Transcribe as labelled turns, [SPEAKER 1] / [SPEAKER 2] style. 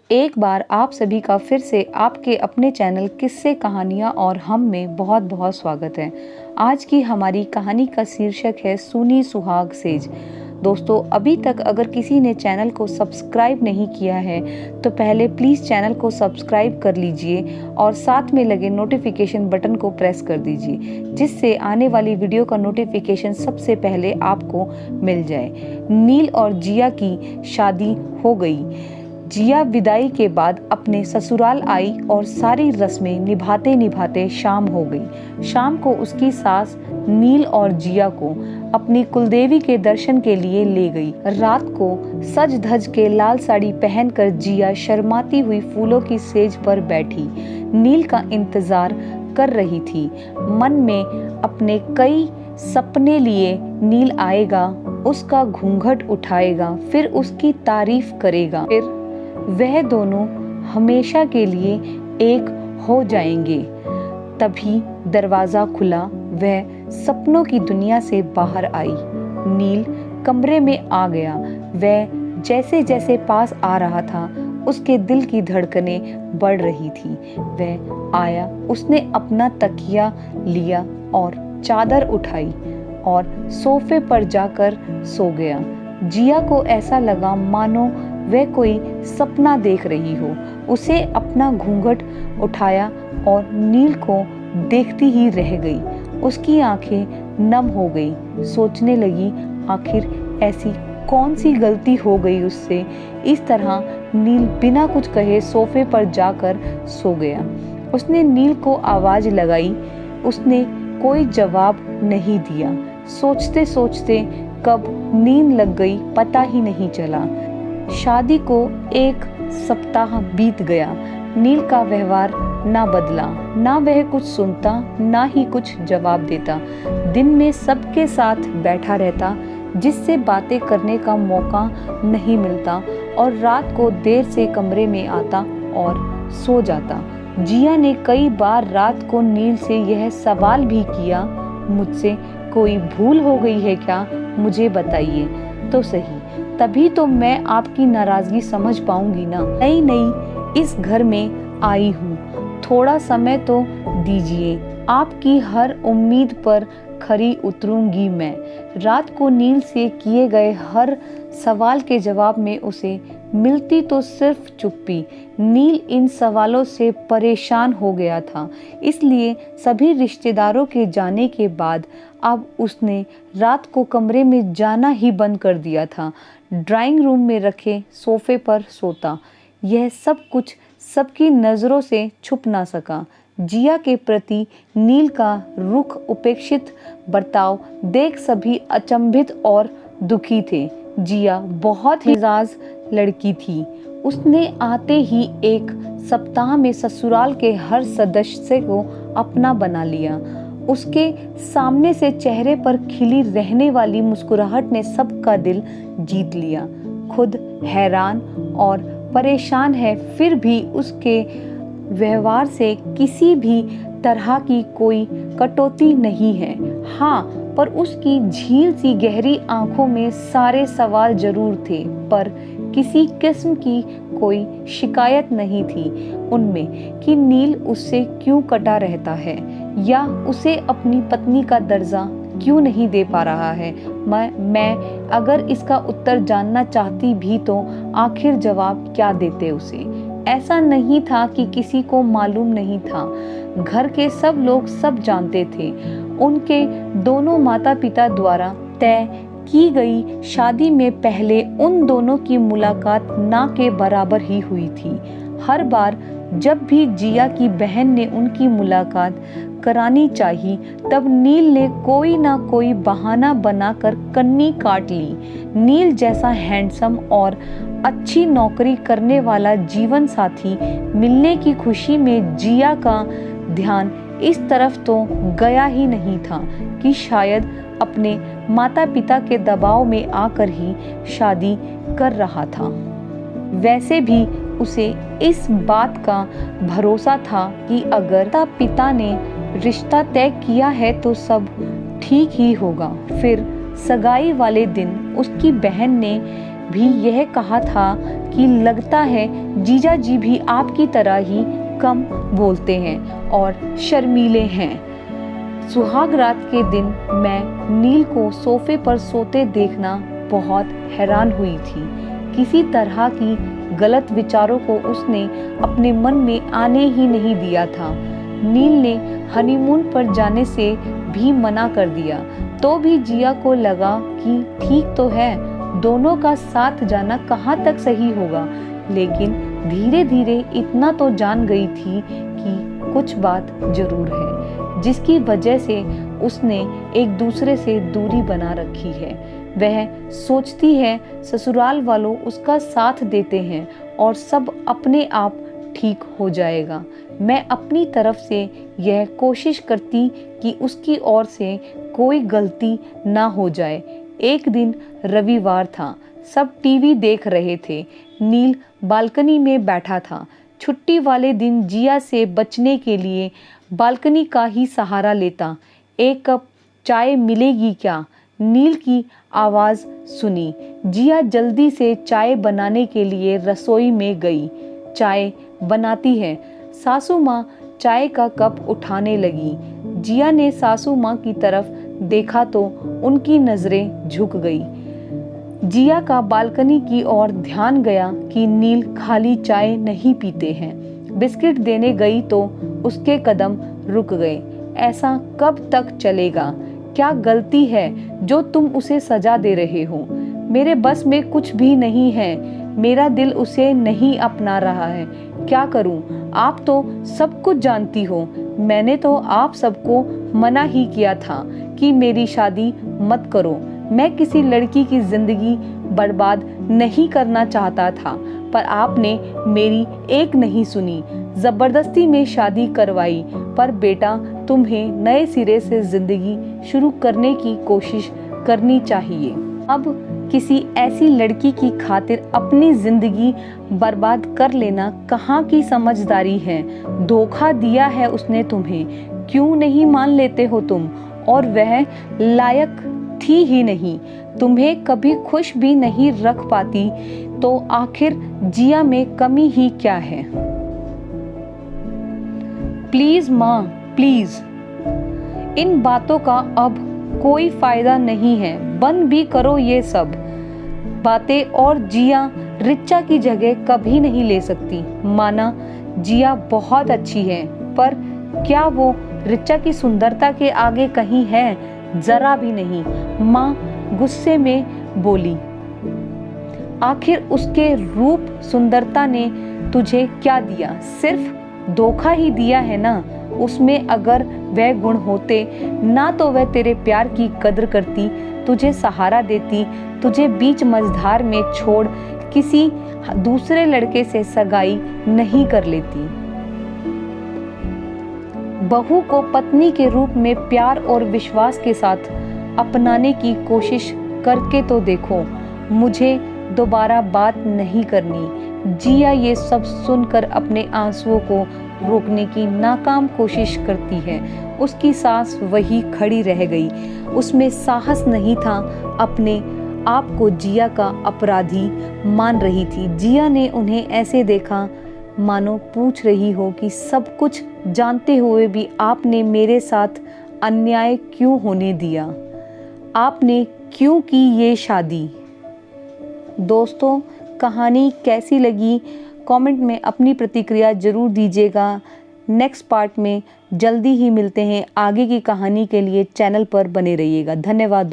[SPEAKER 1] एक बार आप सभी का फिर से आपके अपने चैनल किस्से कहानियाँ और हम में बहुत बहुत स्वागत है। आज की हमारी कहानी का शीर्षक है सूनी सुहाग सेज। दोस्तों, अभी तक अगर किसी ने चैनल को सब्सक्राइब नहीं किया है तो पहले प्लीज़ चैनल को सब्सक्राइब कर लीजिए और साथ में लगे नोटिफिकेशन बटन को प्रेस कर दीजिए, जिससे आने वाली वीडियो का नोटिफिकेशन सबसे पहले आपको मिल जाए। नील और जिया की शादी हो गई। जिया विदाई के बाद अपने ससुराल आई और सारी रस्में निभाते निभाते शाम हो गई। शाम को उसकी सास नील और जिया को अपनी कुलदेवी के दर्शन के लिए ले गई। रात को सज धज के लाल साड़ी पहनकर जिया शर्माती हुई फूलों की सेज पर बैठी नील का इंतजार कर रही थी। मन में अपने कई सपने लिए नील आएगा, उसका घूंघट उठाएगा, फिर उसकी तारीफ करेगा, फिर वह दोनों हमेशा के लिए एक हो जाएंगे। तभी दरवाजा खुला, वह सपनों की दुनिया से बाहर आई। नील कमरे में आ गया। वह जैसे जैसे पास आ रहा था उसके दिल की धड़कनें बढ़ रही थी। वह आया, उसने अपना तकिया लिया और चादर उठाई और सोफे पर जाकर सो गया। जिया को ऐसा लगा मानो वह कोई सपना देख रही हो। उसे अपना घूंघट उठाया और नील को देखती ही रह गई। उसकी आंखें नम हो गई। सोचने लगी, आखिर ऐसी कौन सी गलती हो गई उससे। इस तरह नील बिना कुछ कहे सोफे पर जाकर सो गया। उसने नील को आवाज लगाई, उसने कोई जवाब नहीं दिया। सोचते सोचते कब नींद लग गई पता ही नहीं चला। शादी को 1 सप्ताह बीत गया। नील का व्यवहार ना बदला, ना वह कुछ सुनता, ना ही कुछ जवाब देता। दिन में सबके साथ बैठा रहता, जिससे बातें करने का मौका नहीं मिलता, और रात को देर से कमरे में आता और सो जाता। जिया ने कई बार रात को नील से यह सवाल भी किया, मुझसे कोई भूल हो गई है क्या, मुझे बताइए तो सही, तभी तो मैं आपकी नाराजगी समझ पाऊंगी ना। नई नई इस घर में आई हूँ, थोड़ा समय तो दीजिए, आपकी हर उम्मीद पर खरी उतरूंगी मैं। रात को नील से किए गए हर सवाल के जवाब में उसे मिलती तो सिर्फ चुप्पी। नील इन सवालों से परेशान हो गया था, इसलिए सभी रिश्तेदारों के जाने के बाद अब उसने रात को कमरे में जाना ही बंद कर दिया था। ड्राइंग रूम में रखे सोफे पर सोता। यह सब कुछ सबकी नज़रों से छुप ना सका। जिया के प्रति नील का रुख, उपेक्षित बर्ताव देख सभी अचंभित और दुखी थे। जिया बहुत ही मिजाज लड़की थी। उसने आते ही 1 सप्ताह में ससुराल के हर सदस्य को अपना बना लिया। उसके सामने से चेहरे पर खिली रहने वाली मुस्कुराहट ने सबका दिल जीत लिया। खुद हैरान और परेशान है, फिर भी उसके व्यवहार से किसी भी तरह की कोई कटौती नहीं है। हाँ, पर उसकी झील सी गहरी आंखों में सारे सवाल जरूर थे, पर किसी किस्म की कोई शिकायत नहीं थी उनमें कि नील उससे क्यों कटा रहता है, या उसे अपनी पत्नी का दर्जा क्यों नहीं दे पा रहा है। मैं अगर इसका उत्तर जानना चाहती भी तो आखिर जवाब क्या देते उसे। ऐसा नहीं था कि किसी को मालूम नहीं था। घर के सब लोग सब जानते थे। उनके दोनों माता पिता द्वारा तय की गई शादी में पहले उन दोनों की मुलाकात ना के बराबर ही हुई थी। हर बार जब भी जिया की बहन ने उनकी मुलाकात करानी चाही, तब नील ने कोई ना कोई बहाना बनाकर कन्नी काट ली। नील जैसा हैंडसम और अच्छी नौकरी करने वाला जीवन साथी मिलने की खुशी में जिया का ध्यान इस तरफ तो गया ही नहीं था कि शायद अपने माता पिता के दबाव में आकर ही शादी कर रहा था। वैसे भी उसे इस बात का भरोसा था कि अगर पिता ने रिश्ता तय किया है तो सब ठीक ही होगा। फिर सगाई वाले दिन उसकी बहन ने भी यह कहा था कि लगता है जीजा जी भी आपकी तरह ही कम बोलते हैं और शर्मीले हैं। सुहाग रात के दिन मैं नील को सोफे पर सोते देखना बहुत हैरान हुई थी। किसी तरह की गलत विचारों को उसने अपने मन में आने ही नहीं दिया था। नील ने हनीमून पर जाने से भी मना कर दिया, तो भी जिया को लगा कि ठीक तो है, दोनों का साथ जाना कहाँ तक सही होगा। लेकिन धीरे धीरे इतना तो जान गई थी कि कुछ बात जरूर है, जिसकी वजह से उसने एक दूसरे से दूरी बना रखी है। वह सोचती है ससुराल वालों उसका साथ देते हैं और सब अपने आप ठीक हो जाएगा। मैं अपनी तरफ से यह कोशिश करती कि उसकी ओर से कोई गलती ना हो जाए। एक दिन रविवार था, सब टीवी देख रहे थे। नील बालकनी में बैठा था। छुट्टी वाले दिन जिया से बचने के लिए बालकनी का ही सहारा लेता। एक कप चाय मिलेगी क्या? नील की आवाज़ सुनी। जिया जल्दी से चाय बनाने के लिए रसोई में गई। चाय बनाती है। सासू माँ चाय का कप उठाने लगी। जिया ने सासू माँ की तरफ देखा तो उनकी नज़रें झुक गई। जिया का बालकनी की ओर ध्यान गया कि नील खाली चाय नहीं पीते हैं। बिस्किट देने गई तो उसके कदम रुक गए। ऐसा कब तक चलेगा? क्या गलती है जो तुम उसे सजा दे रहे हो? मेरे बस में कुछ भी नहीं है। मेरा दिल उसे नहीं अपना रहा है। क्या करूं? आप तो सब कुछ जानती हो। मैंने तो आप सबको मना ही किया था कि मेरी शादी मत करो। मैं किसी लड़की की जिंदगी बर्बाद नहीं करना चाहता था, पर आपने मेरी एक नहीं सुनी। जबरदस्ती में शादी करवाई। पर बेटा, तुम्हें नए सिरे से जिंदगी शुरू करने की कोशिश करनी चाहिए। अब किसी ऐसी लड़की की खातिर अपनी जिंदगी बर्बाद कर लेना कहाँ की समझदारी है? धोखा दिया है उसने तुम्हें, क्यों नहीं मान लेते हो तुम? और वह लायक थी ही नहीं, तुम्हें कभी खुश भी नहीं रख पाती, तो आखिर जिया में कमी ही क्या है? प्लीज माँ, प्लीज, इन बातों का अब कोई फायदा नहीं है। बंद भी करो ये सब बातें। और जिया रिचा की जगह कभी नहीं ले सकती। माना जिया बहुत अच्छी है, पर क्या वो रिचा की सुंदरता के आगे कहीं है? जरा भी नहीं। माँ गुस्से में बोली। आखिर उसके रूप सुंदरता ने तुझे क्या दिया? सिर्फ धोखा ही दिया है ना। उसमें अगर वह गुण होते ना तो वह तेरे प्यार की कद्र करती, तुझे सहारा देती, तुझे बीच मझधार में छोड़ किसी दूसरे लड़के से सगाई नहीं कर लेती। बहू को पत्नी के रूप में प्यार और विश्वास के साथ अपनाने की कोशिश करके तो देखो। मुझे दोबारा बात नहीं करनी। जिया ये सब सुनकर अपने आंसुओं को रोकने की नाकाम कोशिश करती है। उसकी सांस वही खड़ी रह गई। उसमें साहस नहीं था। अपने आप को जिया का अपराधी मान रही थी। जिया ने उन्हें ऐसे देखा मानो पूछ रही हो कि सब कुछ जानते हुए भी आपने मेरे साथ अन्याय क्यों होने दिया? आपने क्यों की ये शादी? दोस्तों, कहानी कैसी लगी? कमेंट में अपनी प्रतिक्रिया जरूर दीजिएगा। नेक्स्ट पार्ट में जल्दी ही मिलते हैं। आगे की कहानी के लिए चैनल पर बने रहिएगा। धन्यवाद।